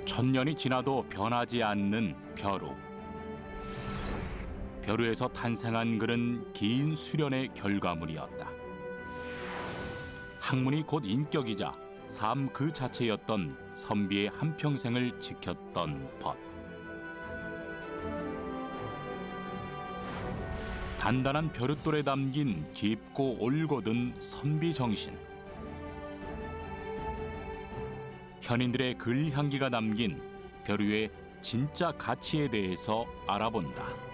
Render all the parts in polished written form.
천년이 지나도 변하지 않는 벼루. 벼루에서 탄생한 글은 긴 수련의 결과물이었다. 학문이 곧 인격이자 삶 그 자체였던 선비의 한평생을 지켰던 벗. 단단한 벼룻돌에 담긴 깊고 올곧은 선비 정신. 현인들의 글 향기가 담긴 벼루의 진짜 가치에 대해서 알아본다.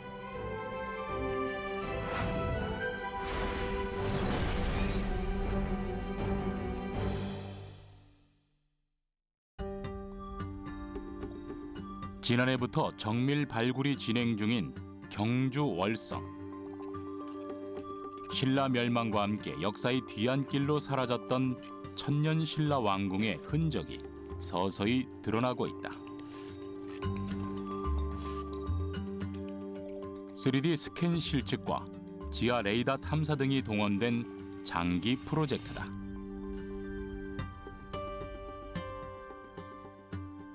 지난해부터 정밀 발굴이 진행 중인 경주 월성. 신라 멸망과 함께 역사의 뒤안길로 사라졌던 천년 신라 왕궁의 흔적이 서서히 드러나고 있다. 3D 스캔 실측과 지하 레이더 탐사 등이 동원된 장기 프로젝트다.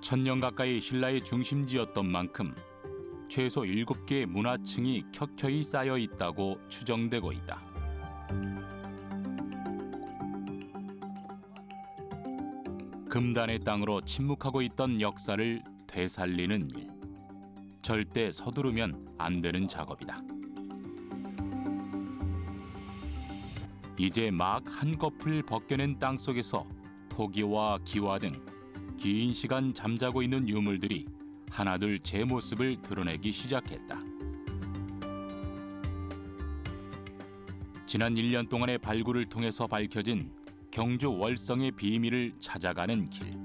천년 가까이 신라의 중심지였던 만큼 최소 7개의 문화층이 켜켜이 쌓여 있다고 추정되고 있다. 금단의 땅으로 침묵하고 있던 역사를 되살리는 일. 절대 서두르면 안 되는 작업이다. 이제 막 한꺼풀 벗겨낸 땅 속에서 토기와 기와 등 긴 시간 잠자고 있는 유물들이 하나둘 제 모습을 드러내기 시작했다. 지난 1년 동안의 발굴을 통해서 밝혀진 경주 월성의 비밀을 찾아가는 길.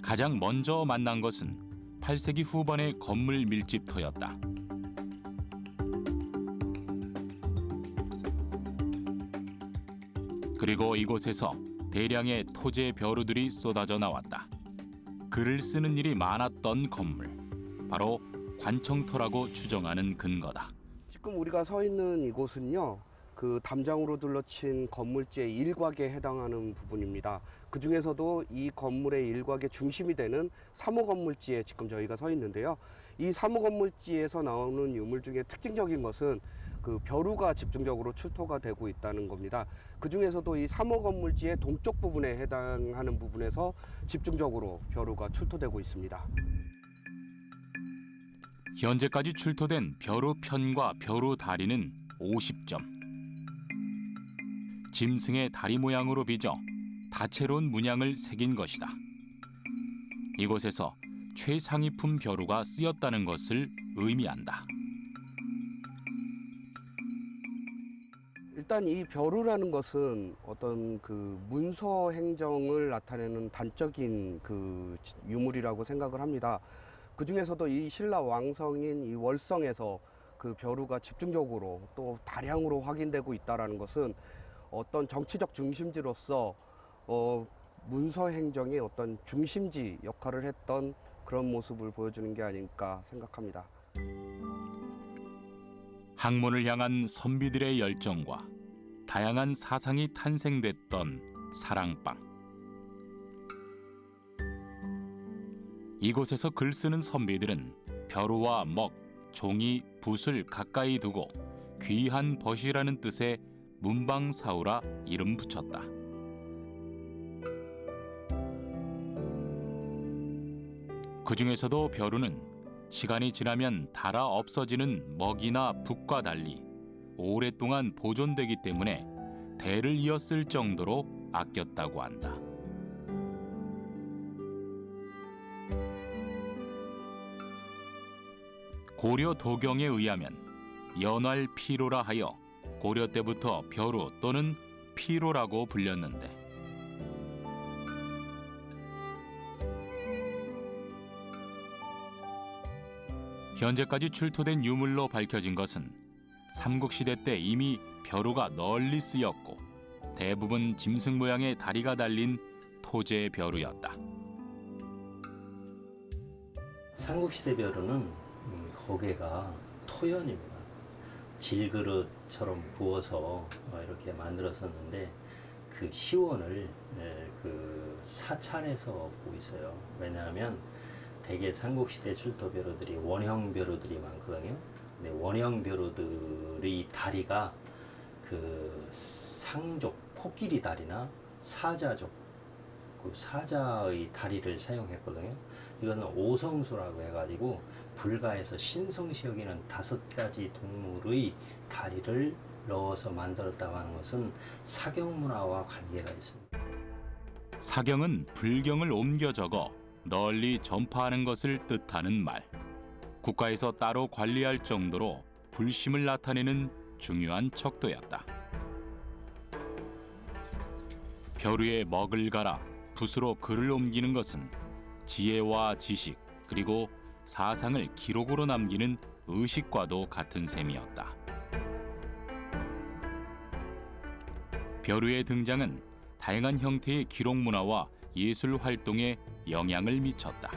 가장 먼저 만난 것은 8세기 후반의 건물 밀집터였다. 그리고 이곳에서 대량의 토제 벼루들이 쏟아져 나왔다. 글을 쓰는 일이 많았던 건물, 바로 관청터라고 추정하는 근거다. 지금 우리가 서 있는 이곳은요, 그 담장으로 둘러친 건물지의 일곽에 해당하는 부분입니다. 그 중에서도 이 건물의 일곽의 중심이 되는 3호 건물지에 지금 저희가 서 있는데요. 이 3호 건물지에서 나오는 유물 중에 특징적인 것은 그 벼루가 집중적으로 출토가 되고 있다는 겁니다. 그 중에서도 이 3호 건물지의 동쪽 부분에 해당하는 부분에서 집중적으로 벼루가 출토되고 있습니다. 현재까지 출토된 벼루 편과 벼루 다리는 50점. 짐승의 다리 모양으로 빚어 다채로운 문양을 새긴 것이다. 이곳에서 최상위품 벼루가 쓰였다는 것을 의미한다. 일단 이 벼루라는 것은 어떤 그 문서 행정을 나타내는 단적인 그 유물이라고 생각을 합니다. 그 중에서도 이 신라 왕성인 이 월성에서 그 벼루가 집중적으로 또 다량으로 확인되고 있다는 것은 어떤 정치적 중심지로서 문서 행정의 어떤 중심지 역할을 했던 그런 모습을 보여주는 게 아닐까 생각합니다. 학문을 향한 선비들의 열정과 다양한 사상이 탄생됐던 사랑방. 이곳에서 글 쓰는 선비들은 벼루와 먹, 종이, 붓을 가까이 두고 귀한 벗이라는 뜻의 문방사우라 이름 붙였다. 그 중에서도 벼루는 시간이 지나면 닳아 없어지는 먹이나 붓과 달리 오랫동안 보존되기 때문에 대를 이었을 정도로 아꼈다고 한다. 고려 도경에 의하면 연활피로라 하여 고려 때부터 벼루 또는 피로라고 불렸는데 현재까지 출토된 유물로 밝혀진 것은 삼국시대 때 이미 벼루가 널리 쓰였고 대부분 짐승 모양의 다리가 달린 토제 벼루였다. 삼국시대 벼루는 고개가 토연입니다. 질그릇처럼 구워서 이렇게 만들었었는데 그 시원을 그 사찰에서 보고 있어요. 왜냐하면 대개 삼국시대 출토 벼루들이 원형 벼루들이 많거든요. 근데 원형 벼루들의 다리가 그 상족, 코끼리 다리나 사자족, 그 사자의 다리를 사용했거든요. 이거는 오성수라고 해가지고 불가에서 신성시 여기는 5가지 동물의 다리를 넣어서 만들었다고 하는 것은 사경 문화와 관계가 있습니다. 사경은 불경을 옮겨 적어 널리 전파하는 것을 뜻하는 말. 국가에서 따로 관리할 정도로 불심을 나타내는 중요한 척도였다. 벼루에 먹을 갈아 붓으로 글을 옮기는 것은 지혜와 지식 그리고 사상을 기록으로 남기는 의식과도 같은 셈이었다. 벼루의 등장은 다양한 형태의 기록 문화와 예술 활동에 영향을 미쳤다.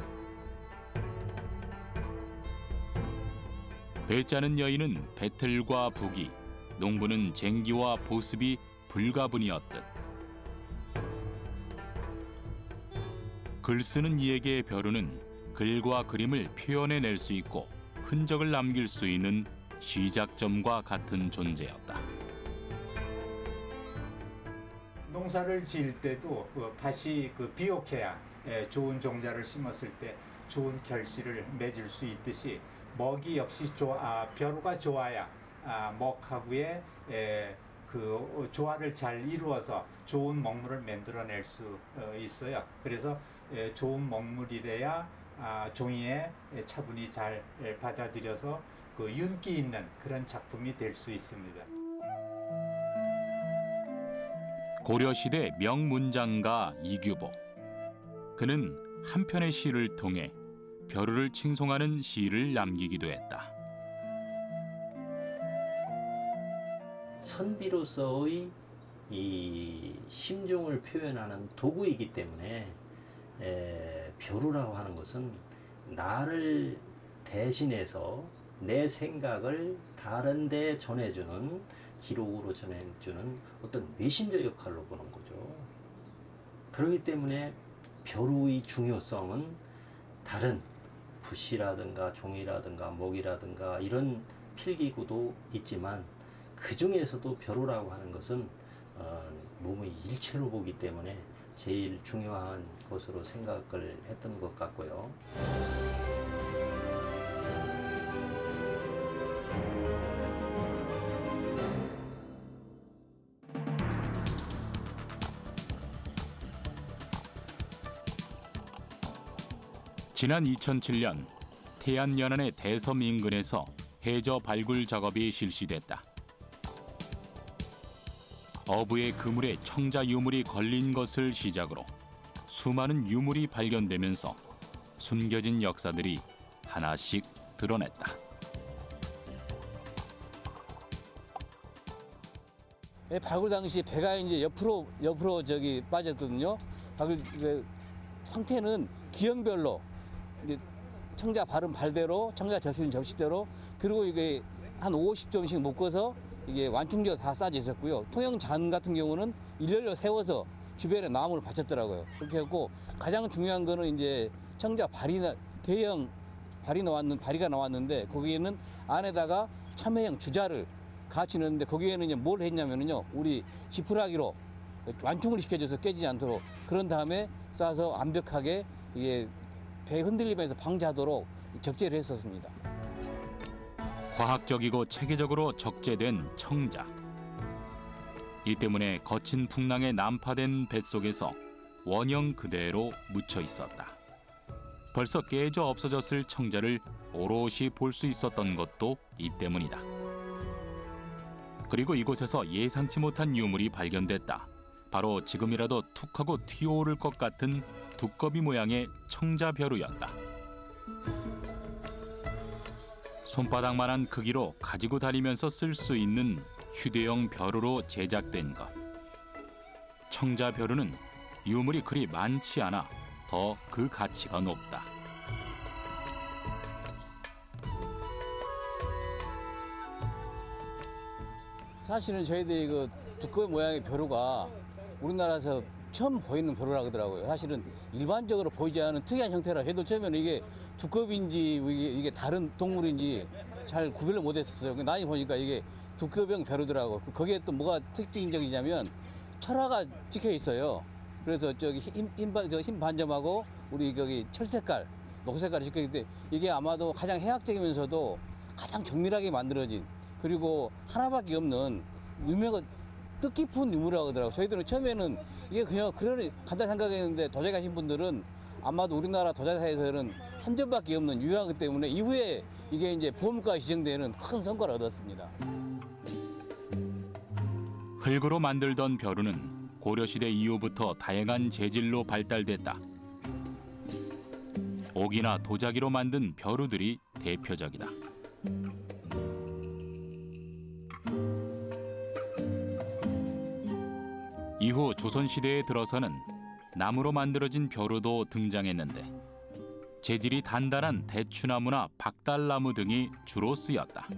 배짜는 여인은 배틀과 부기, 농부는 쟁기와 보습이 불가분이었듯 글 쓰는 이에게 벼루는 글과 그림을 표현해낼 수 있고 흔적을 남길 수 있는 시작점과 같은 존재였다. 농사를 지을 때도 밭이 비옥해야 좋은 종자를 심었을 때 좋은 결실을 맺을 수 있듯이 먹이 역시 벼루가 좋아야 먹하고의 그 조화를 잘 이루어서 좋은 먹물을 만들어낼 수 있어요. 그래서 좋은 먹물이래야 종이에 차분히 잘 받아들여서 그 윤기 있는 그런 작품이 될 수 있습니다. 고려시대 명문장가 이규보. 그는 한 편의 시를 통해 벼루를 칭송하는 시를 남기기도 했다. 선비로서의 이 심중을 표현하는 도구이기 때문에 벼루라고 하는 것은 나를 대신해서 내 생각을 다른 데 전해주는, 기록으로 전해주는 어떤 메신저 역할로 보는 거죠. 그렇기 때문에 벼루의 중요성은 다른 붓이라든가 종이라든가 목이라든가 이런 필기구도 있지만 그 중에서도 벼루라고 하는 것은 몸의 일체로 보기 때문에 제일 중요한 것으로 생각을 했던 것 같고요. 지난 2007년 태안연안의 대섬 인근에서 해저 발굴 작업이 실시됐다. 어부의 그물에 청자 유물이 걸린 것을 시작으로 수많은 유물이 발견되면서 숨겨진 역사들이 하나씩 드러냈다. 발굴 당시 배가 이제 옆으로 빠졌거든요. 발굴 상태는 기형별로 이제 청자 발은 발대로, 청자 접시는 접시대로, 그리고 이게 한 50점씩 묶어서 이게 완충제가 다 싸져 있었고요. 통영잔 같은 경우는 일렬로 세워서 주변에 나무를 받쳤더라고요. 그렇게 했고, 가장 중요한 거는 이제 청자 대형 발이가 나왔는데 거기에는 안에다가 참외형 주자를 같이 넣었는데 거기에는 이제 뭘 했냐면요, 우리 지푸라기로 완충을 시켜줘서 깨지지 않도록, 그런 다음에 싸서 완벽하게 이게 배 흔들리면서 방지하도록 적재를 했었습니다. 과학적이고 체계적으로 적재된 청자. 이 때문에 거친 풍랑에 난파된 뱃속에서 원형 그대로 묻혀 있었다. 벌써 깨져 없어졌을 청자를 오롯이 볼 수 있었던 것도 이 때문이다. 그리고 이곳에서 예상치 못한 유물이 발견됐다. 바로 지금이라도 툭 하고 튀어오를 것 같은 두꺼비 모양의 청자벼루였다. 손바닥만한 크기로 가지고 다니면서 쓸 수 있는 휴대용 벼루로 제작된 것. 청자벼루는 유물이 그리 많지 않아 더 그 가치가 높다. 사실은 저희들이 그 두꺼비 모양의 벼루가 우리나라에서 처음 보이는 벼루라고 하더라고요. 사실은 일반적으로 보이지 않은 특이한 형태라 해도 처음에는 이게 두꺼비인지 이게 다른 동물인지 잘 구별을 못했었어요. 나중에 보니까 이게 두꺼비형 벼루더라고. 거기에 또 뭐가 특징적이냐면 철화가 찍혀 있어요. 그래서 저기 흰 반점하고 우리 거기 철색깔, 녹색깔이 찍혀 있는데 이게 아마도 가장 해학적이면서도 가장 정밀하게 만들어진 그리고 하나밖에 없는 유명한 뜻깊은 유물이라고 하더라고요. 저희들은 처음에는 이게 그냥 그런 간단히 생각했는데 도자기 하신 분들은 아마도 우리나라 도자기사에서는 한 점밖에 없는 유효하기 때문에 이후에 이게 이제 보험가에 지정되는 큰 성과를 얻었습니다. 흙으로 만들던 벼루는 고려시대 이후부터 다양한 재질로 발달됐다. 옥이나 도자기로 만든 벼루들이 대표적이다. 이후 조선시대에 들어서는 나무로 만들어진 벼루도 등장했는데 재질이 단단한 대추나무나 박달나무 등이 주로 쓰였다.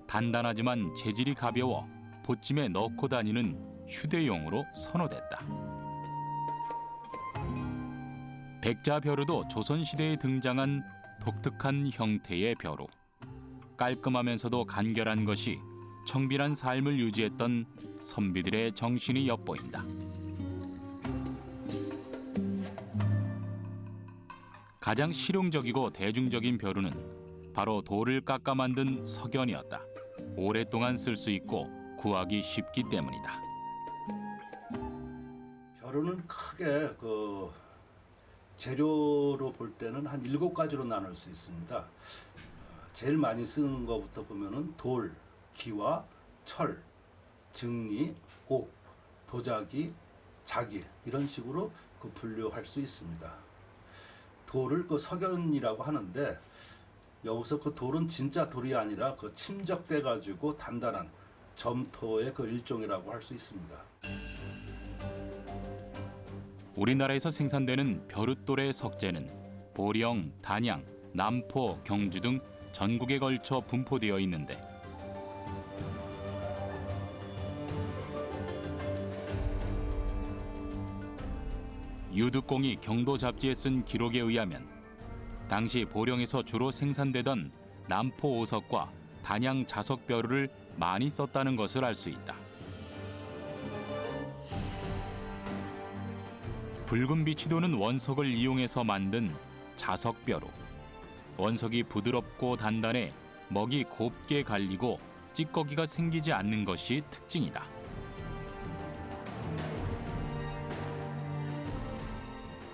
단단하지만 재질이 가벼워 보찜에 넣고 다니는 휴대용으로 선호됐다. 백자벼루도 조선시대에 등장한 독특한 형태의 벼루. 깔끔하면서도 간결한 것이 청빈한 삶을 유지했던 선비들의 정신이 엿보인다. 가장 실용적이고 대중적인 벼루는 바로 돌을 깎아 만든 석연이었다. 오랫동안 쓸 수 있고 구하기 쉽기 때문이다. 벼루는 크게 재료로 볼 때는 한 7가지로 나눌 수 있습니다. 제일 많이 쓰는 것부터 보면은 돌, 기와, 철, 증리, 옥, 도자기, 자기 이런 식으로 분류할 수 있습니다. 돌을 석연이라고 하는데 여기서 돌은 진짜 돌이 아니라 침적돼 가지고 단단한 점토의 일종이라고 할 수 있습니다. 우리나라에서 생산되는 벼룻돌의 석재는 보령, 단양, 남포, 경주 등 전국에 걸쳐 분포되어 있는데 유득공이 경도 잡지에 쓴 기록에 의하면 당시 보령에서 주로 생산되던 남포 오석과 단양 자석벼루를 많이 썼다는 것을 알 수 있다. 붉은 빛이 도는 원석을 이용해서 만든 자석벼루. 원석이 부드럽고 단단해 먹이 곱게 갈리고 찌꺼기가 생기지 않는 것이 특징이다.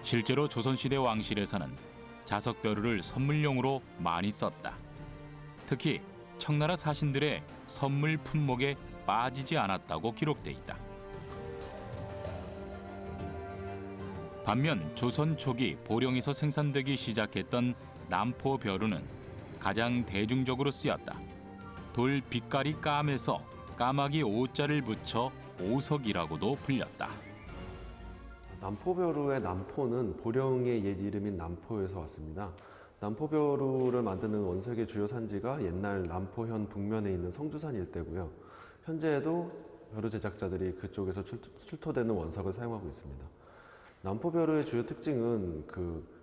실제로 조선시대 왕실에서는 자석벼루를 선물용으로 많이 썼다. 특히 청나라 사신들의 선물 품목에 빠지지 않았다고 기록돼 있다. 반면 조선 초기 보령에서 생산되기 시작했던 남포 벼루는 가장 대중적으로 쓰였다. 돌 빛깔이 까매서 까마귀 오자를 붙여 오석이라고도 불렸다. 남포벼루의 남포는 보령의 옛 이름인 남포에서 왔습니다. 남포벼루를 만드는 원석의 주요 산지가 옛날 남포현 북면에 있는 성주산 일대고요. 현재에도 벼루 제작자들이 그쪽에서 출토되는 원석을 사용하고 있습니다. 남포벼루의 주요 특징은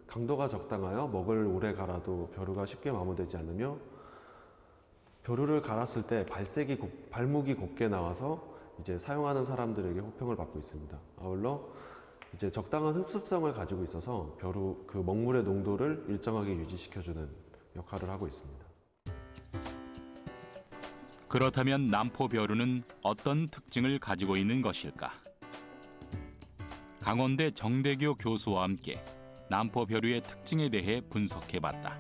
강도가 적당하여 먹을 오래 갈아도 벼루가 쉽게 마모되지 않으며 벼루를 갈았을 때 발목이 곱게 나와서 이제 사용하는 사람들에게 호평을 받고 있습니다. 아울러 이제 적당한 흡습성을 가지고 있어서 벼루 먹물의 농도를 일정하게 유지시켜주는 역할을 하고 있습니다. 그렇다면 남포 벼루는 어떤 특징을 가지고 있는 것일까? 강원대 정대교 교수와 함께 남포 벼루의 특징에 대해 분석해봤다.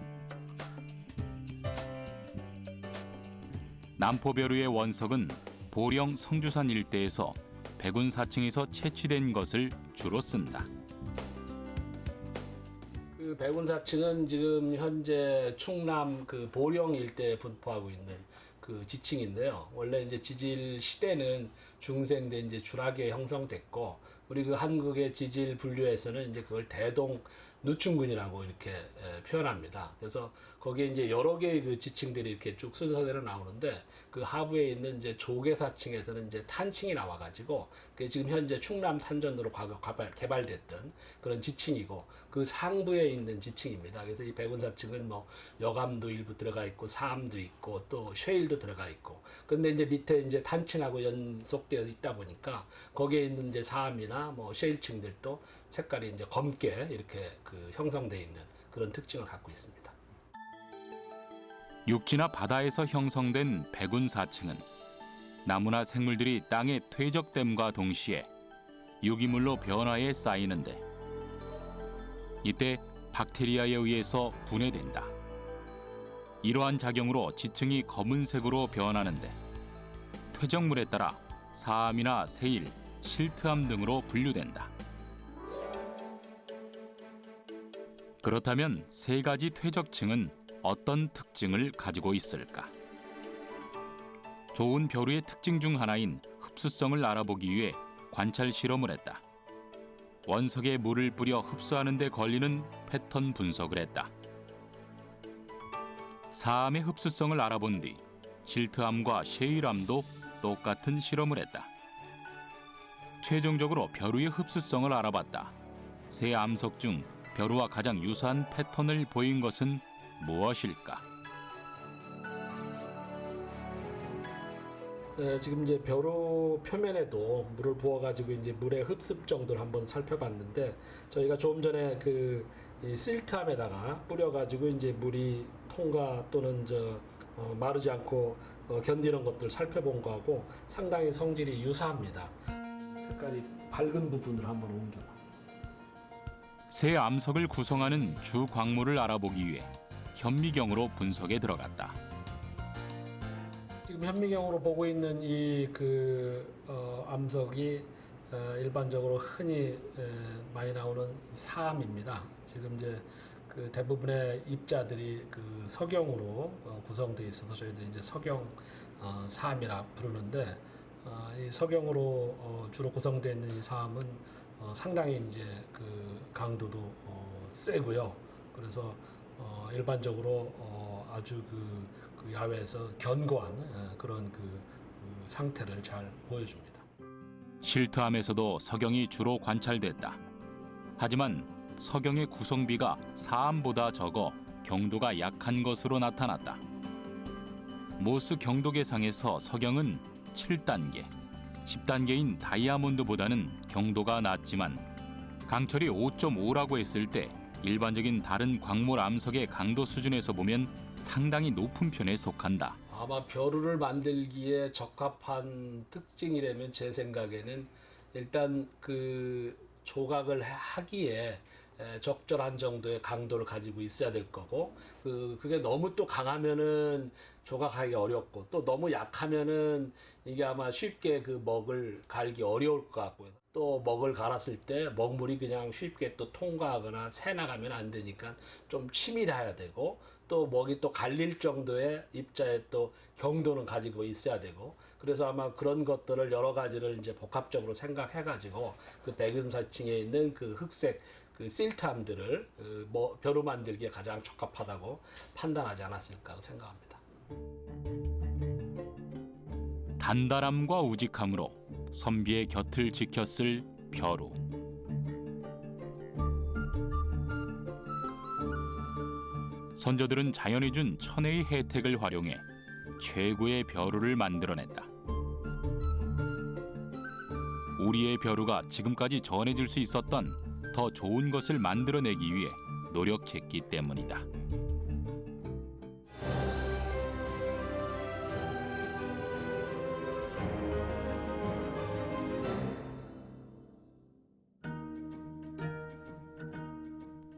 남포 벼루의 원석은 보령 성주산 일대에서 백운사층에서 채취된 것을 주로 쓴다. 백운사층은 지금 현재 충남 보령 일대에 분포하고 있는 지층인데요. 원래 이제 지질 시대는 중생대 이제 주락에 형성됐고 우리 한국의 지질 분류에서는 이제 그걸 대동 누춘근이라고 이렇게 표현합니다. 그래서 거기에 이제 여러 개의 그 지층들이 이렇게 쭉 순서대로 나오는데 그 하부에 있는 이제 조계사층에서는 이제 탄층이 나와가지고 그게 지금 현재 충남 탄전도로 개발됐던 그런 지층이고 그 상부에 있는 지층입니다. 그래서 이 백운사층은 뭐 여감도 일부 들어가 있고 사암도 있고 또 쉐일도 들어가 있고 근데 이제 밑에 이제 탄층하고 연속되어 있다 보니까 거기에 있는 이제 사암이나 뭐 쉐일층들도 색깔이 이제 검게 이렇게 그 형성되어 있는 그런 특징을 갖고 있습니다. 육지나 바다에서 형성된 백운사층은 나무나 생물들이 땅에 퇴적됨과 동시에 유기물로 변화해 쌓이는데 이때 박테리아에 의해서 분해된다. 이러한 작용으로 지층이 검은색으로 변하는데 퇴적물에 따라 사암이나 세일, 실트암 등으로 분류된다. 그렇다면 세 가지 퇴적층은 어떤 특징을 가지고 있을까? 좋은 벼루의 특징 중 하나인 흡수성을 알아보기 위해 관찰 실험을 했다. 원석에 물을 뿌려 흡수하는 데 걸리는 패턴 분석을 했다. 사암의 흡수성을 알아본 뒤 실트암과 쉐일암도 똑같은 실험을 했다. 최종적으로 벼루의 흡수성을 알아봤다. 세 암석 중 벼루와 가장 유사한 패턴을 보인 것은 무엇일까? 지금 이제 벼루 표면에도 물을 부어가지고 이제 물의 흡습 정도를 한번 살펴봤는데 저희가 조금 전에 그 실트암에다가 뿌려가지고 이제 물이 통과 또는 마르지 않고 견디는 것들 살펴본 거하고 상당히 성질이 유사합니다. 색깔이 밝은 부분을 한번 옮겨봐. 새 암석을 구성하는 주 광물을 알아보기 위해 현미경으로 분석에 들어갔다. 지금 현미경으로 보고 있는 이 암석이 일반적으로 흔히 많이 나오는 사암입니다. 지금 이제 그 대부분의 입자들이 그 석영으로 구성되어 있어서 저희들이 이제 석영 사암이라 부르는데 이 석영으로 주로 구성되어 있는 이 사암은 상당히 이제 그 강도도 세고요. 그래서 일반적으로 아주 그 야외에서 견고한 그런 그 상태를 잘 보여줍니다. 실트암에서도 석영이 주로 관찰됐다. 하지만 석영의 구성비가 사암보다 적어 경도가 약한 것으로 나타났다. 모스 경도 계상에서 석영은 7단계, 10단계인 다이아몬드보다는 경도가 낮지만 강철이 5.5라고 했을 때 일반적인 다른 광물 암석의 강도 수준에서 보면 상당히 높은 편에 속한다. 아마 벼루를 만들기에 적합한 특징이라면 제 생각에는 일단 그 조각을 하기에 적절한 정도의 강도를 가지고 있어야 될 거고 그게 너무 또 강하면은 조각하기 어렵고 또 너무 약하면은 이게 아마 쉽게 그 먹을 갈기 어려울 것 같고요. 또 먹을 갈았을 때 먹물이 그냥 쉽게 또 통과하거나 새 나가면 안 되니까 좀 치밀해야 되고 또 먹이 또 갈릴 정도의 입자의 또 경도는 가지고 있어야 되고 그래서 아마 그런 것들을 여러 가지를 이제 복합적으로 생각해 가지고 그 백은사층에 있는 그 흑색 그 실트암들을 벼루 만들기에 가장 적합하다고 판단하지 않았을까 생각합니다. 단단함과 우직함으로 선비의 곁을 지켰을 벼루. 선조들은 자연이 준 천혜의 혜택을 활용해 최고의 벼루를 만들어냈다. 우리의 벼루가 지금까지 전해질 수 있었던 더 좋은 것을 만들어내기 위해 노력했기 때문이다.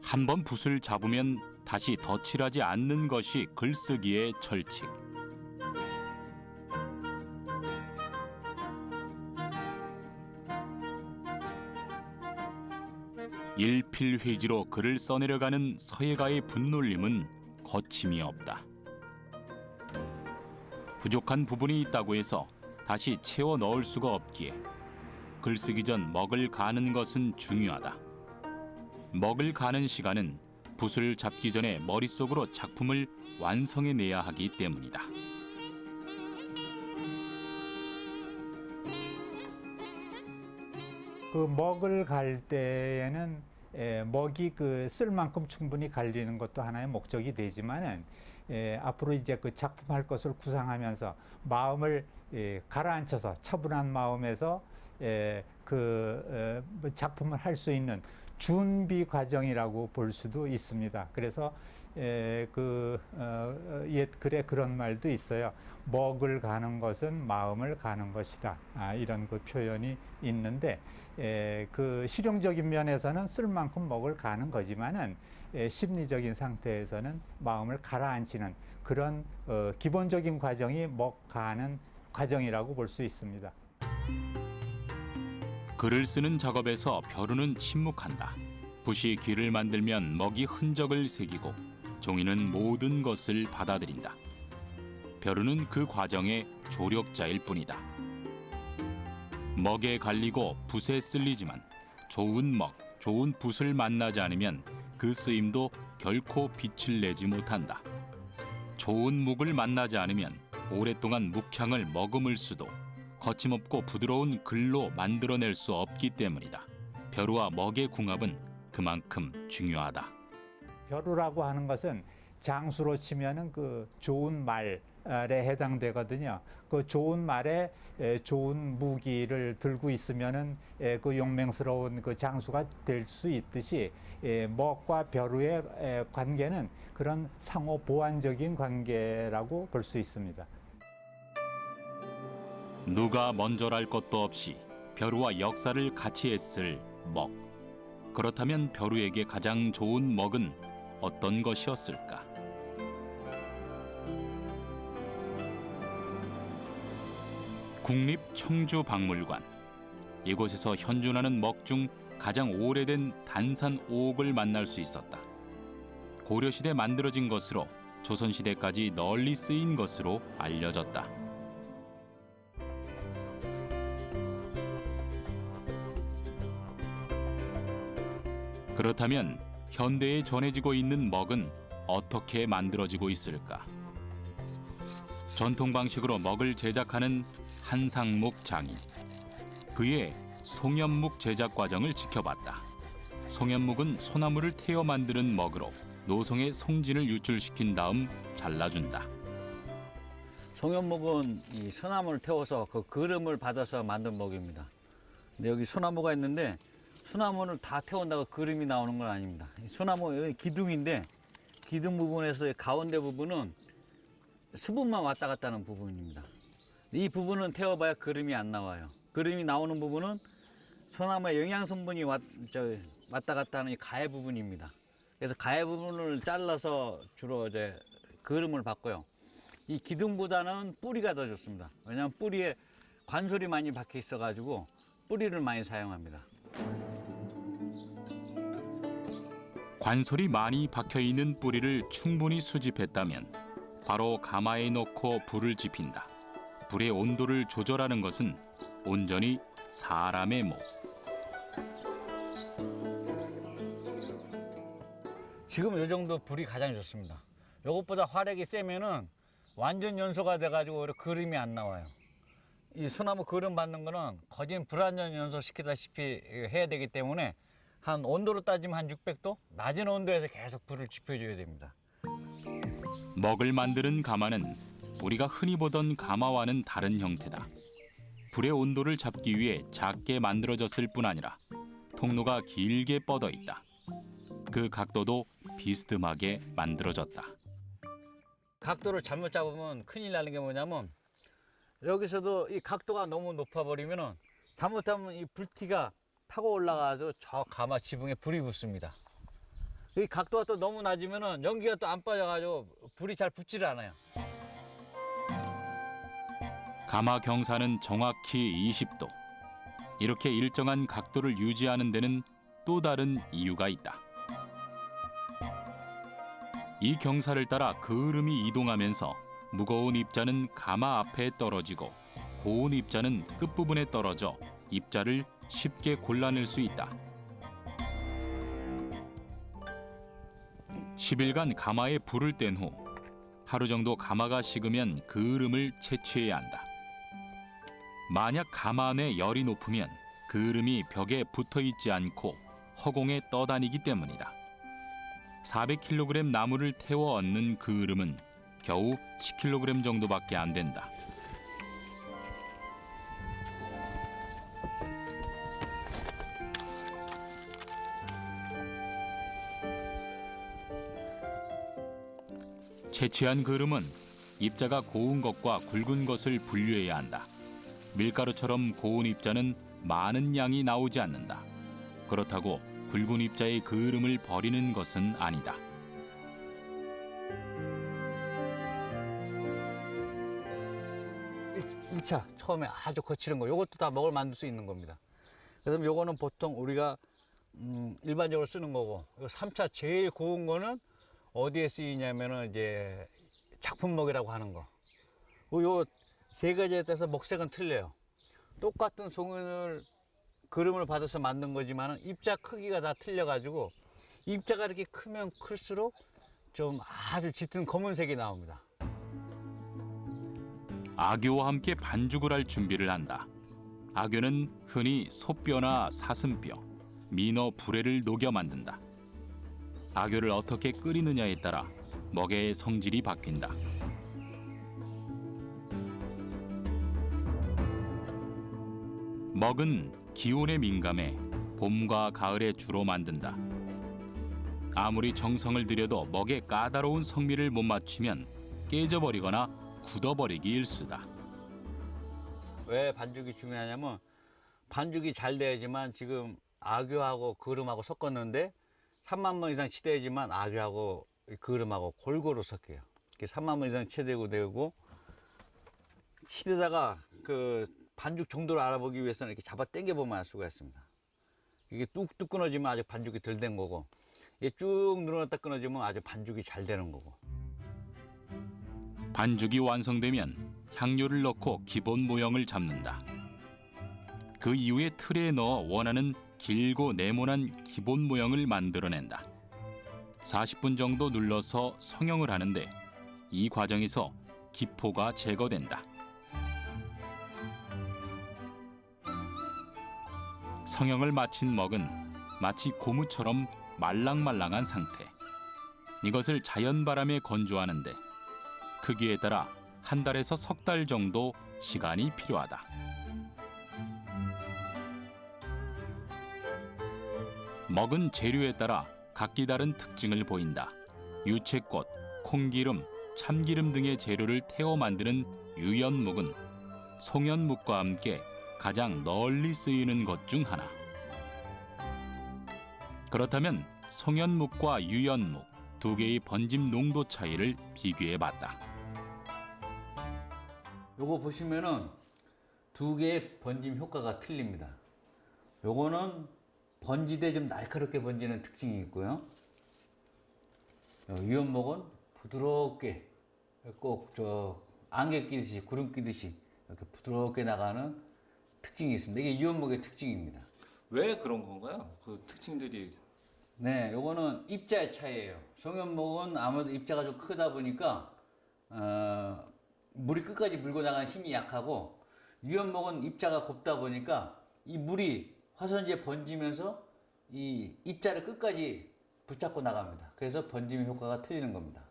한번 붓을 잡으면 다시 덧칠하지 않는 것이 글쓰기의 철칙. 일필휘지로 글을 써내려가는 서예가의 분놀림은 거침이 없다. 부족한 부분이 있다고 해서 다시 채워 넣을 수가 없기에 글쓰기 전 먹을 가는 것은 중요하다. 먹을 가는 시간은 붓을 잡기 전에 머릿속으로 작품을 완성해내야 하기 때문이다. 그 먹을 갈 때에는 먹이 그 쓸 만큼 충분히 갈리는 것도 하나의 목적이 되지만은 앞으로 이제 그 작품할 것을 구상하면서 마음을 가라앉혀서 차분한 마음에서 작품을 할 수 있는 준비 과정이라고 볼 수도 있습니다. 그래서 옛 글에 그런 말도 있어요. 먹을 가는 것은 마음을 가는 것이다. 이런 그 표현이 있는데 그 실용적인 면에서는 쓸 만큼 먹을 가는 거지만은 심리적인 상태에서는 마음을 가라앉히는 그런 기본적인 과정이 먹가는 과정이라고 볼 수 있습니다. 글을 쓰는 작업에서 벼루는 침묵한다. 붓이 귀를 만들면 먹이 흔적을 새기고 종이는 모든 것을 받아들인다. 벼루는 그 과정의 조력자일 뿐이다. 먹에 갈리고 붓에 쓸리지만 좋은 먹, 좋은 붓을 만나지 않으면 그 쓰임도 결코 빛을 내지 못한다. 좋은 묵을 만나지 않으면 오랫동안 묵향을 머금을 수도 거침없고 부드러운 글로 만들어낼 수 없기 때문이다. 벼루와 먹의 궁합은 그만큼 중요하다. 벼루라고 하는 것은 장수로 치면은 그 좋은 말에 해당되거든요. 그 좋은 말에 좋은 무기를 들고 있으면은 그 용맹스러운 그 장수가 될 수 있듯이 먹과 벼루의 관계는 그런 상호 보완적인 관계라고 볼 수 있습니다. 누가 먼저랄 것도 없이 벼루와 역사를 같이 했을 먹. 그렇다면 벼루에게 가장 좋은 먹은 어떤 것이었을까? 국립청주박물관. 이곳에서 현존하는 먹 중 가장 오래된 단산 오옥을 만날 수 있었다. 고려시대 만들어진 것으로 조선시대까지 널리 쓰인 것으로 알려졌다. 그렇다면 현대에 전해지고 있는 먹은 어떻게 만들어지고 있을까? 전통 방식으로 먹을 제작하는 한상묵 장인. 그의 송연묵 제작 과정을 지켜봤다. 송연묵은 소나무를 태워 만드는 먹으로 노송의 송진을 유출시킨 다음 잘라준다. 송연묵은 이 소나무를 태워서 그 그름을 받아서 만든 먹입니다. 근데 여기 소나무가 있는데 소나무를 다 태운다고 그림이 나오는 건 아닙니다. 소나무 여기 기둥인데 기둥 부분에서 가운데 부분은 수분만 왔다 갔다 하는 부분입니다. 이 부분은 태워봐야 그림이 안 나와요. 그림이 나오는 부분은 소나무의 영양 성분이 왔다 갔다 하는 이 가해 부분입니다. 그래서 가해 부분을 잘라서 주로 이제 그림을 받고요. 이 기둥보다는 뿌리가 더 좋습니다. 왜냐하면 뿌리에 관솔이 많이 박혀 있어가지고 뿌리를 많이 사용합니다. 관솔이 많이 박혀있는 뿌리를 충분히 수집했다면 바로 가마에 넣고 불을 지핀다. 불의 온도를 조절하는 것은 온전히 사람의 목. 지금 이 정도 불이 가장 좋습니다. 이것보다 화력이 세면은 완전 연소가 돼가지고 그림이 안 나와요. 이 소나무 그림 받는 거는 거진 불완전 연소시키다시피 해야 되기 때문에 한 온도로 따지면 한 600도? 낮은 온도에서 계속 불을 지펴줘야 됩니다. 먹을 만드는 가마는 우리가 흔히 보던 가마와는 다른 형태다. 불의 온도를 잡기 위해 작게 만들어졌을 뿐 아니라 통로가 길게 뻗어 있다. 그 각도도 비스듬하게 만들어졌다. 각도를 잘못 잡으면 큰일 나는 게 뭐냐면 여기서도 이 각도가 너무 높아버리면은 잘못하면 이 불티가 타고 올라가서 저 가마 지붕에 불이 붙습니다. 이 각도가 또 너무 낮으면은 연기가 또 안 빠져가지고 불이 잘 붙지를 않아요. 가마 경사는 정확히 20도. 이렇게 일정한 각도를 유지하는 데는 또 다른 이유가 있다. 이 경사를 따라 그을음이 이동하면서 무거운 입자는 가마 앞에 떨어지고 고운 입자는 끝부분에 떨어져 입자를 쉽게 골라낼 수 있다. 10일간 가마에 불을 뗀 후 하루 정도 가마가 식으면 그을음을 채취해야 한다. 만약 가마 안에 열이 높으면 그을음이 벽에 붙어 있지 않고 허공에 떠다니기 때문이다. 400kg 나무를 태워 얻는 그을음은 겨우 10kg 정도밖에 안 된다. 채취한 그름은 입자가 고운 것과 굵은 것을 분류해야 한다. 밀가루처럼 고운 입자는 많은 양이 나오지 않는다. 그렇다고 굵은 입자의 그름을 버리는 것은 아니다. 일차 처음에 아주 거칠은 거, 요것도 다 먹을 만들 수 있는 겁니다. 그래서 요거는 보통 우리가 일반적으로 쓰는 거고, 요 3차 제일 고운 거는 어디에 쓰이냐면은 이제 작품먹이라고 하는 거. 요 세 가지에 따라서 먹색은 틀려요. 똑같은 송연을 그름을 받아서 만든 거지만 입자 크기가 다 틀려가지고 입자가 이렇게 크면 클수록 좀 아주 짙은 검은색이 나옵니다. 아교와 함께 반죽을 할 준비를 한다. 아교는 흔히 소뼈나 사슴뼈, 민어, 불에를 녹여 만든다. 아교를 어떻게 끓이느냐에 따라 먹의 성질이 바뀐다. 먹은 기온에 민감해 봄과 가을에 주로 만든다. 아무리 정성을 들여도 먹의 까다로운 성미를 못 맞추면 깨져버리거나 굳어버리기 일쑤다. 왜 반죽이 중요하냐면 반죽이 잘 돼야지만 지금 아교하고 그름하고 섞었는데 3만 번 이상 치대야지만 아교하고 그름하고 골고루 섞여요. 3만 번 이상 치대고 되고 시대다가 그 반죽 정도를 알아보기 위해서는 이렇게 잡아 당겨보면 알 수가 있습니다. 이게 뚝뚝 끊어지면 아직 반죽이 덜 된 거고, 이게 쭉 늘어났다 끊어지면 아주 반죽이 잘 되는 거고. 반죽이 완성되면 향료를 넣고 기본 모형을 잡는다. 그 이후에 틀에 넣어 원하는 길고 네모난 기본 모형을 만들어낸다. 40분 정도 눌러서 성형을 하는데 이 과정에서 기포가 제거된다. 성형을 마친 먹은 마치 고무처럼 말랑말랑한 상태. 이것을 자연바람에 건조하는데 크기에 따라 한 달에서 석 달 정도 시간이 필요하다. 먹은 재료에 따라 각기 다른 특징을 보인다. 유채꽃, 콩기름, 참기름 등의 재료를 태워 만드는 유연묵은 송연묵과 함께 가장 널리 쓰이는 것 중 하나. 그렇다면 송연묵과 유연묵 두 개의 번짐 농도 차이를 비교해 봤다. 요거 보시면은 두 개의 번짐 효과가 틀립니다. 요거는 번지되 좀 날카롭게 번지는 특징이 있고요. 유연목은 부드럽게 꼭 저 안개 끼듯이 구름 끼듯이 이렇게 부드럽게 나가는 특징이 있습니다. 이게 유연목의 특징입니다. 왜 그런 건가요? 그 특징들이. 네, 요거는 입자의 차이예요. 송연목은 아무래도 입자가 좀 크다 보니까 물이 끝까지 물고 나가는 힘이 약하고, 유연목은 입자가 곱다 보니까 이 물이 화선지에 번지면서 이 입자를 끝까지 붙잡고 나갑니다. 그래서 번짐의 효과가 틀리는 겁니다.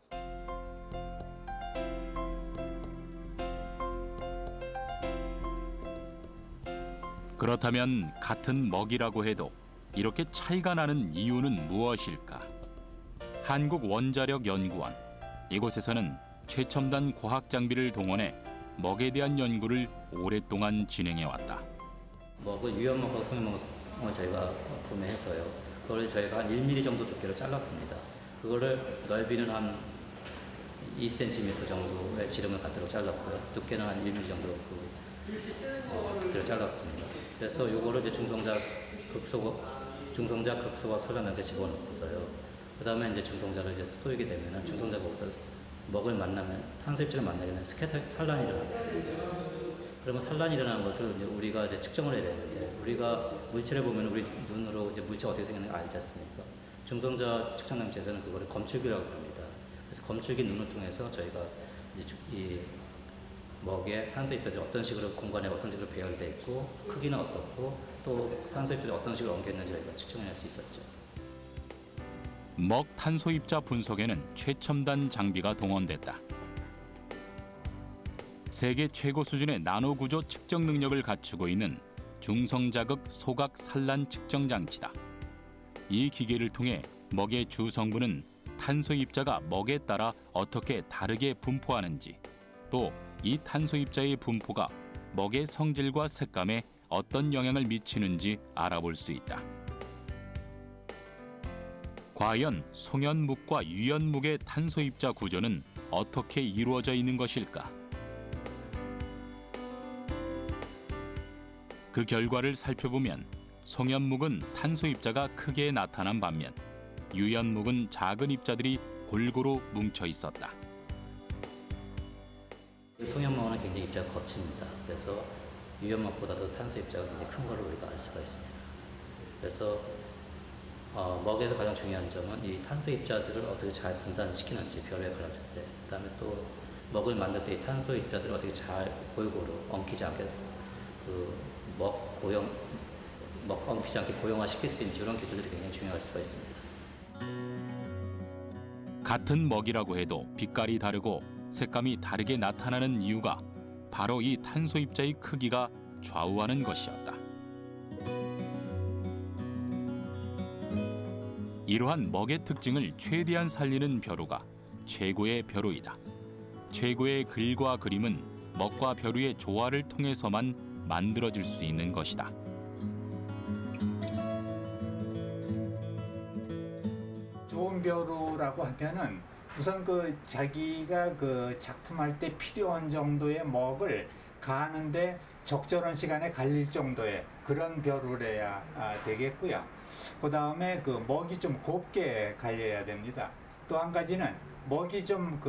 그렇다면 같은 먹이라고 해도 이렇게 차이가 나는 이유는 무엇일까? 한국원자력연구원, 이곳에서는 최첨단 과학 장비를 동원해 먹에 대한 연구를 오랫동안 진행해왔다. 먹을 유연먹하고 송연먹을 저희가 구매했어요. 그걸 저희가 한 1mm 정도 두께로 잘랐습니다. 그거를 넓이는 한 2cm 정도의 지름을 갖도록 잘랐고요. 두께는 한 1mm 정도 두께로 잘랐습니다. 그래서 요거를 이제 중성자 극소와 설란한테 집어넣었어요. 그 다음에 이제 중성자를 이제 쏘이게 되면은 중성자가 거기서 먹을 만나면 탄소입질을 만나게 되면 산란이 일어납니다. 그러면 산란이 일어나는 것을 이제 우리가 이제 측정을 해야 되는데, 우리가 물체를 보면 우리 눈으로 이제 물체가 어떻게 생겼는지 알지 않습니까? 중성자 측정 장치에서는 그거를 검출기라고 합니다. 그래서 검출기 눈을 통해서 저희가 이제 이 먹의 탄소 입자들이 어떤 식으로 공간에 어떤 식으로 배열되어 있고 크기는 어떻고 또 탄소 입자들이 어떤 식으로 엉겨 있는지 저희가 측정해낼 수 있었죠. 먹 탄소 입자 분석에는 최첨단 장비가 동원됐다. 세계 최고 수준의 나노 구조 측정 능력을 갖추고 있는 중성자극 소각 산란 측정 장치다. 이 기계를 통해 먹의 주 성분은 탄소 입자가 먹에 따라 어떻게 다르게 분포하는지, 또 이 탄소 입자의 분포가 먹의 성질과 색감에 어떤 영향을 미치는지 알아볼 수 있다. 과연 송연묵과 유연묵의 탄소 입자 구조는 어떻게 이루어져 있는 것일까? 그 결과를 살펴보면 송연묵은 탄소 입자가 크게 나타난 반면 유연묵은 작은 입자들이 골고루 뭉쳐 있었다. 송연묵은 굉장히 입자가 거칩니다. 그래서 유연묵보다도 탄소 입자가 굉장히 큰 걸 우리가 알 수가 있습니다. 그래서 먹에서 가장 중요한 점은 이 탄소 입자들을 어떻게 잘 분산시키는지 별에 갈랐을 때, 그다음에 또 먹을 만들 때 이 탄소 입자들을 어떻게 잘 골고루 엉키지 않게 먹 엉키지 않게 고용화시킬 수 있는 이런 기술들이 굉장히 중요할 수가 있습니다. 같은 먹이라고 해도 빛깔이 다르고 색감이 다르게 나타나는 이유가 바로 이 탄소 입자의 크기가 좌우하는 것이었다. 이러한 먹의 특징을 최대한 살리는 벼루가 최고의 벼루이다. 최고의 글과 그림은 먹과 벼루의 조화를 통해서만 만들어질 수 있는 것이다. 좋은 벼루라고 하면은 우선 자기가 작품할 때 필요한 정도의 먹을 가하는데 적절한 시간에 갈릴 정도의 그런 벼루래야 되겠고요. 그 다음에 먹이 좀 곱게 갈려야 됩니다. 또 한 가지는 먹이 좀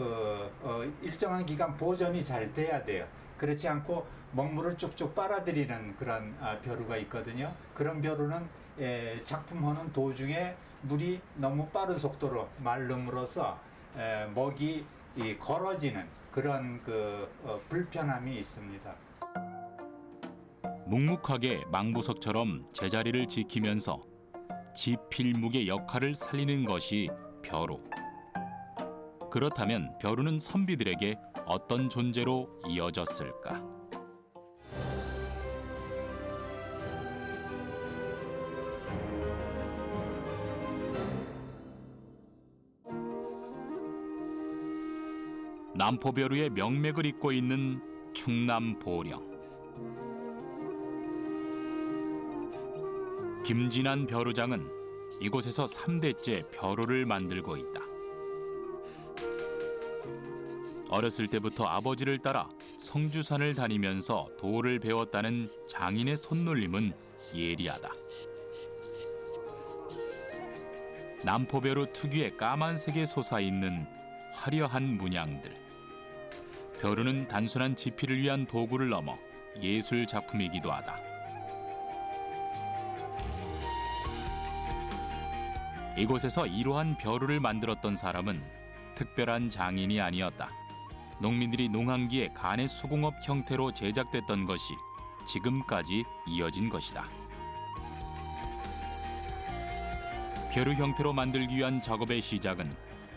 일정한 기간 보존이 잘 돼야 돼요. 그렇지 않고 먹물을 쭉쭉 빨아들이는 그런 벼루가 있거든요. 그런 벼루는 작품하는 도중에 물이 너무 빠른 속도로 마름으로써 먹이 걸어지는 그런 불편함이 있습니다. 묵묵하게 망부석처럼 제자리를 지키면서 지필묵의 역할을 살리는 것이 벼루. 그렇다면 벼루는 선비들에게 어떤 존재로 이어졌을까? 남포벼루의 명맥을 잇고 있는 충남보령. 김진한 벼루장은 이곳에서 3대째 벼루를 만들고 있다. 어렸을 때부터 아버지를 따라 성주산을 다니면서 도를 배웠다는 장인의 손놀림은 예리하다. 남포벼루 특유의 까만색에 솟아있는 화려한 문양들. 벼루는 단순한 지피를 위한 도구를 넘어 예술 작품이기도 하다. 이곳에서 이러한 벼루를 만들었던 사람은 특별한 장인이 아니었다. 농민들이 농한기에 간의 수공업 형태로 제작됐던 것이 지금까지 이어진 것이다. 벼루 형태로 만들기 위한 작업의 시작은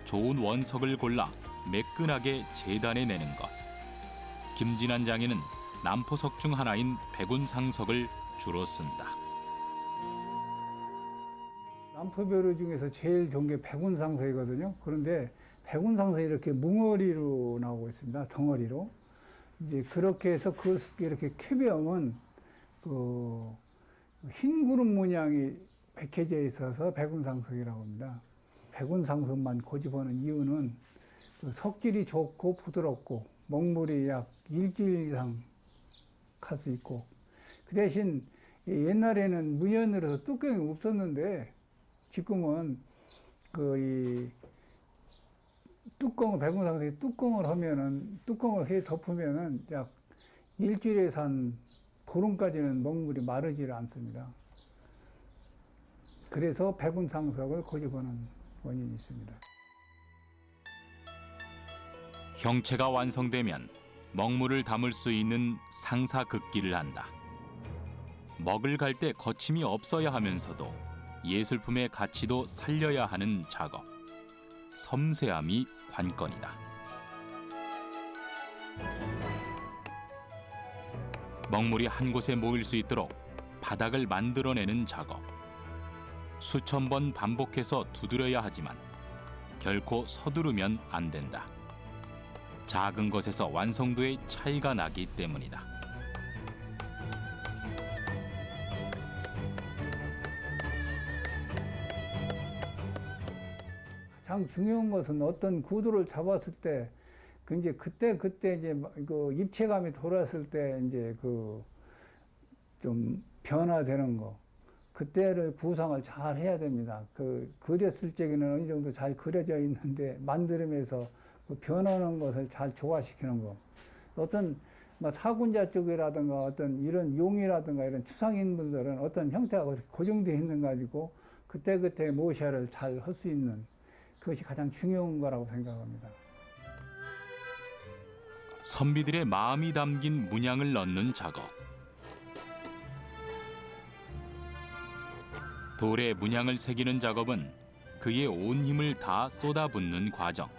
좋은 원석을 골라 매끈하게 재단해 내는 것. 김진한 장인은 남포석 중 하나인 백운상석을 주로 쓴다. 남포벼루 중에서 제일 좋은 게 백운상석이거든요. 그런데 백운상석이 이렇게 뭉어리로 나오고 있습니다. 덩어리로. 이제 그렇게 해서 그걸 이렇게 캐비하면 흰 구름 모양이 백해져 있어서 백운상석이라고 합니다. 백운상석만 고집하는 이유는 석질이 좋고 부드럽고 먹물이 약 일주일 이상 갈 수 있고, 그 대신 옛날에는 무연으로 뚜껑이 없었는데 지금은 이 뚜껑을 백운상석에 뚜껑을 하면은 뚜껑을 해 덮으면은 약 일주일에서 한 보름까지는 먹물이 마르지를 않습니다. 그래서 백운상석을 고집하는 원인이 있습니다. 형체가 완성되면 먹물을 담을 수 있는 상사극기를 한다. 먹을 갈 때 거침이 없어야 하면서도 예술품의 가치도 살려야 하는 작업. 섬세함이 관건이다. 먹물이 한 곳에 모일 수 있도록 바닥을 만들어내는 작업. 수천 번 반복해서 두드려야 하지만 결코 서두르면 안 된다. 작은 것에서 완성도의 차이가 나기 때문이다. 가장 중요한 것은 어떤 구도를 잡았을 때, 이제 그때 이제 그 입체감이 돌았을 때 이제 그 좀 변화되는 거, 그때를 구상을 잘 해야 됩니다. 그 그렸을 적에는 어느 정도 잘 그려져 있는데 만들면서 그 변하는 것을 잘 조화시키는 거. 어떤 사군자 쪽이라든가 어떤 이런 용이라든가 이런 추상인물들은 어떤 형태가 고정되어 있는 가지고 그때 모샤를 잘 할 수 있는 그것이 가장 중요한 거라고 생각합니다. 선비들의 마음이 담긴 문양을 넣는 작업. 돌에 문양을 새기는 작업은 그의 온 힘을 다 쏟아붓는 과정.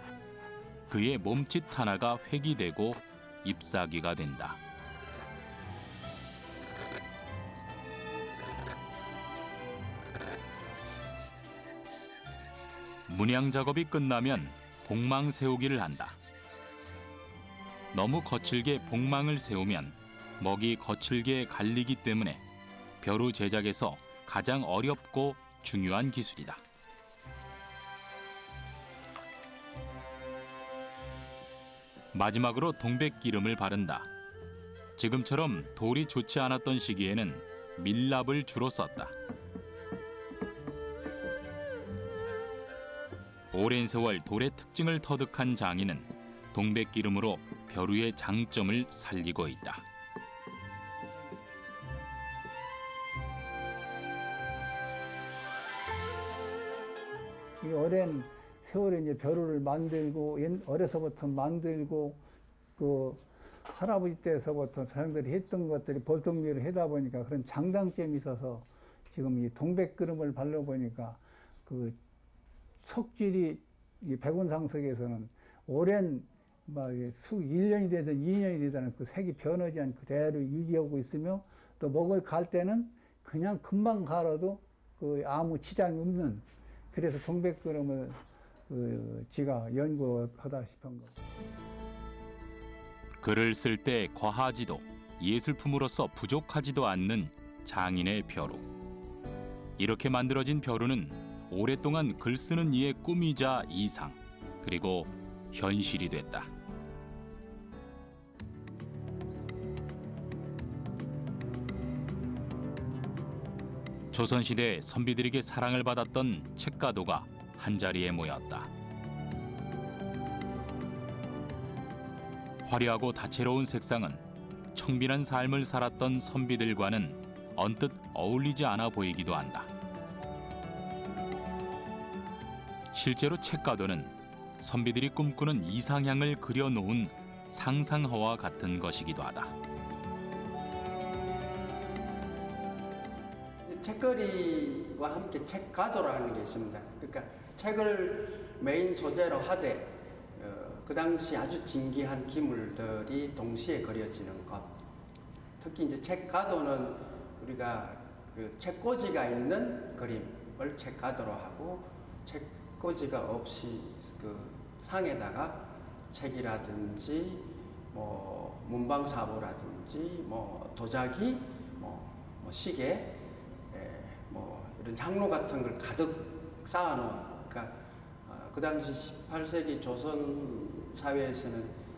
그의 몸짓 하나가 회기되고 잎사귀가 된다. 문양 작업이 끝나면 복망 세우기를 한다. 너무 거칠게 복망을 세우면 먹이 거칠게 갈리기 때문에 벼루 제작에서 가장 어렵고 중요한 기술이다. 마지막으로 동백기름을 바른다. 지금처럼 돌이 좋지 않았던 시기에는 밀랍을 주로 썼다. 오랜 세월 돌의 특징을 터득한 장인은 동백기름으로 벼루의 장점을 살리고 있다. 이 오랜 세월에 이제 벼루를 만들고 어려서부터 만들고 그 할아버지 때서부터 사람들이 했던 것들이 볼통미를 하다 보니까 그런 장단점이 있어서 지금 이 동백기름을 발라 보니까 그 석질이 이 백운상석에서는 오랜 막 1년이 되든 2년이 되든 그 색이 변하지 않고 그대로 유지하고 있으며 또 먹을 갈 때는 그냥 금방 갈아도 그 아무 지장이 없는, 그래서 동백기름을 지가 연구하다 싶은 거. 글을 쓸 때 과하지도 예술품으로서 부족하지도 않는 장인의 벼루. 이렇게 만들어진 벼루는 오랫동안 글 쓰는 이의 꿈이자 이상, 그리고 현실이 됐다. 조선시대 선비들에게 사랑을 받았던 책가도가 한자리에 모였다. 화려하고 다채로운 색상은 청빈한 삶을 살았던 선비들과는 언뜻 어울리지 않아 보이기도 한다. 실제로 책가도는 선비들이 꿈꾸는 이상향을 그려놓은 상상화와 같은 것이기도 하다. 책거리와 함께 책가도라는 게 있습니다. 그러니까 책을 메인 소재로 하되 그 당시 아주 진귀한 기물들이 동시에 그려지는 것. 특히 이제 책가도는 우리가 그 책꽂이가 있는 그림을 책가도로 하고, 책꽂이가 없이 그 상에다가 책이라든지 뭐 문방사보라든지 뭐 도자기, 뭐 시계, 뭐 이런 향로 같은 걸 가득 쌓아놓은, 그러니까 그 당시 18세기 조선 사회에서는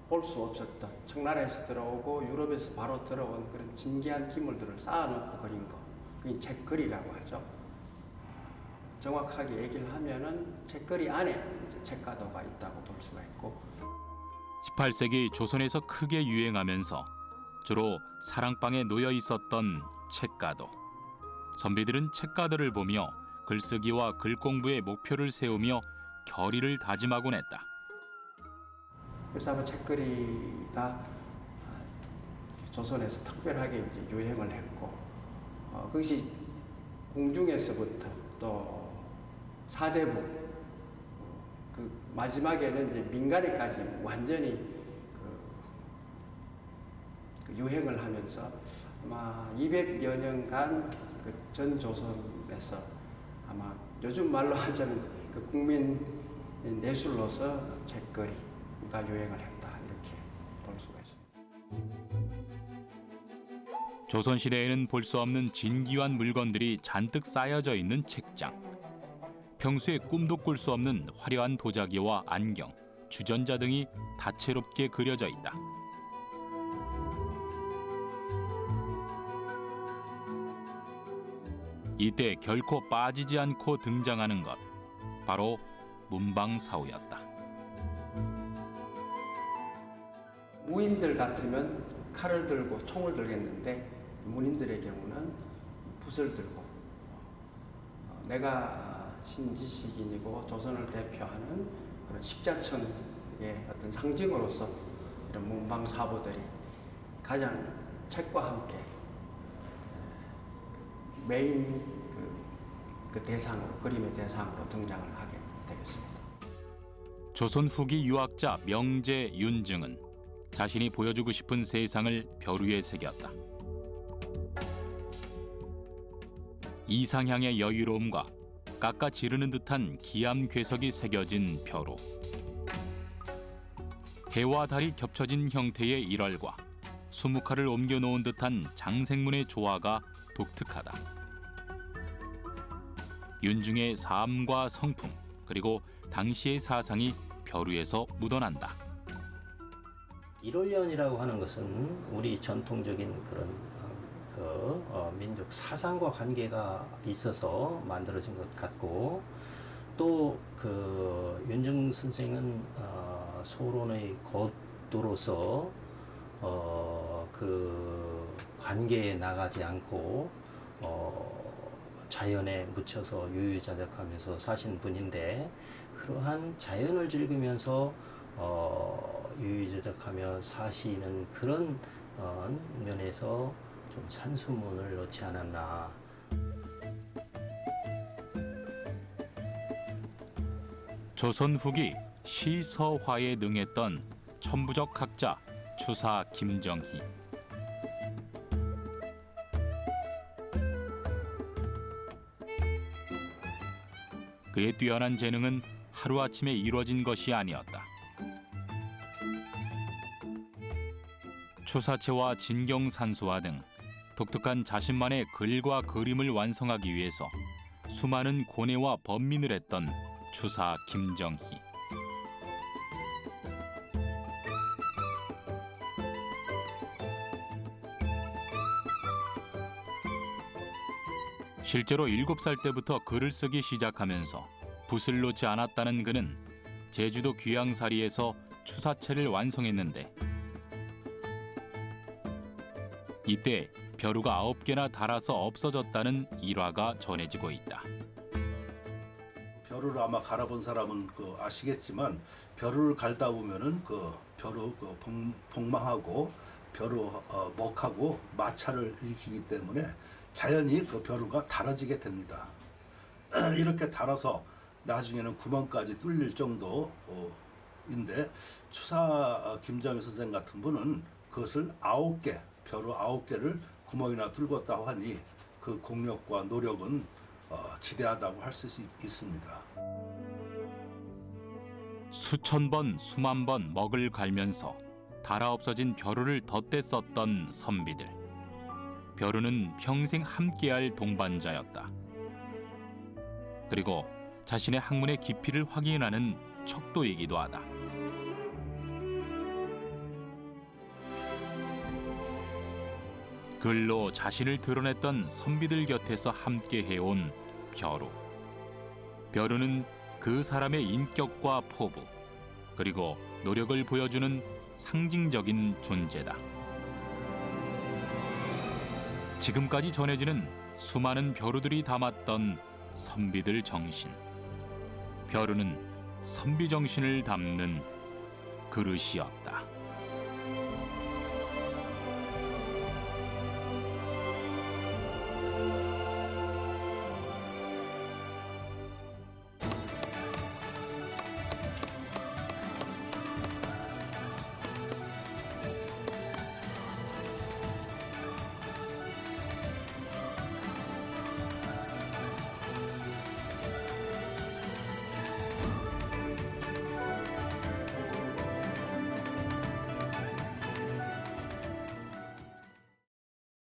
볼 수 없었던, 청나라에서 들어오고 유럽에서 바로 들어온 그런 진귀한 기물들을 쌓아놓고 그린 거, 그게 책거리라고 하죠. 정확하게 얘기를 하면은 책거리 안에 이제 책가도가 있다고 볼 수가 있고. 18세기 조선에서 크게 유행하면서 주로 사랑방에 놓여 있었던 책가도. 선비들은 책가들을 보며 글쓰기와 글공부의 목표를 세우며 결의를 다짐하곤 했다. 그래서 아마 책거리가 조선에서 특별하게 이제 유행을 했고, 그것이 궁중에서부터 또 사대부, 그 마지막에는 이제 민간에까지 완전히 그 유행을 하면서 아마 200여 년간 그 전 조선에서 아마 요즘 말로 하자면 그 국민 예술로서 책거리가 유행을 했다, 이렇게 볼 수가 있습니다. 조선시대에는 볼 수 없는 진귀한 물건들이 잔뜩 쌓여져 있는 책장. 평소에 꿈도 꿀 수 없는 화려한 도자기와 안경, 주전자 등이 다채롭게 그려져 있다. 이때 결코 빠지지 않고 등장하는 것, 바로 문방사우였다. 무인들 같으면 칼을 들고 총을 들겠는데 문인들의 경우는 붓을 들고, 내가 신지식인이고 조선을 대표하는 그런 식자층의 어떤 상징으로서 이런 문방사부들이 가장 책과 함께 메인 그 대상으로, 그림의 대상으로 등장을 하게 되겠습니다. 조선 후기 유학자 명제 윤증은 자신이 보여주고 싶은 세상을 벼루에 새겼다. 이상향의 여유로움과 깎아 지르는 듯한 기암괴석이 새겨진 벼루. 해와 달이 겹쳐진 형태의 일월과 수묵화를 옮겨놓은 듯한 장생문의 조화가 독특하다. 윤중의 삶과 성품, 그리고 당시의 사상이 벼루에서 묻어난다. 일월연이라고 하는 것은 우리 전통적인 그런 민족 사상과 관계가 있어서 만들어진 것 같고, 또 그 윤증 선생은 소론의 거두로서 그 관계에 나가지 않고 자연에 묻혀서 유유자적하면서 사신 분인데, 그러한 자연을 즐기면서 유유자적하며 사시는 그런 면에서 좀 산수문을 넣지 않았나. 조선 후기 시서화에 능했던 천부적 학자 추사 김정희. 그의 뛰어난 재능은 하루아침에 이루어진 것이 아니었다. 추사체와 진경산수화 등 독특한 자신만의 글과 그림을 완성하기 위해서 수많은 고뇌와 번민을 했던 추사 김정희. 실제로 7살 때부터 글을 쓰기 시작하면서 붓을 놓지 않았다는 그는 제주도 귀양사리에서 추사체를 완성했는데, 이때 벼루가 9개나 닳아서 없어졌다는 일화가 전해지고 있다. 벼루를 아마 갈아본 사람은 아시겠지만, 벼루를 갈다 보면은 그 벼루 복망하고 벼루 먹하고 마찰을 일으키기 때문에 자연히 그 벼루가 닳아지게 됩니다. 이렇게 닳아서 나중에는 구멍까지 뚫릴 정도인데, 추사 김정희 선생 같은 분은 그것을 9개, 벼루 9개를 구멍이나 뚫었다고 하니 그 공력과 노력은 지대하다고 할 수 있습니다. 수천 번, 수만 번 먹을 갈면서 닳아 없어진 벼루를 덧대 썼던 선비들. 벼루는 평생 함께할 동반자였다. 그리고 자신의 학문의 깊이를 확인하는 척도이기도 하다. 글로 자신을 드러냈던 선비들 곁에서 함께 해온 벼루. 벼루는 그 사람의 인격과 포부, 그리고 노력을 보여주는 상징적인 존재다. 지금까지 전해지는 수많은 벼루들이 담았던 선비들 정신. 벼루는 선비 정신을 담는 그릇이었다.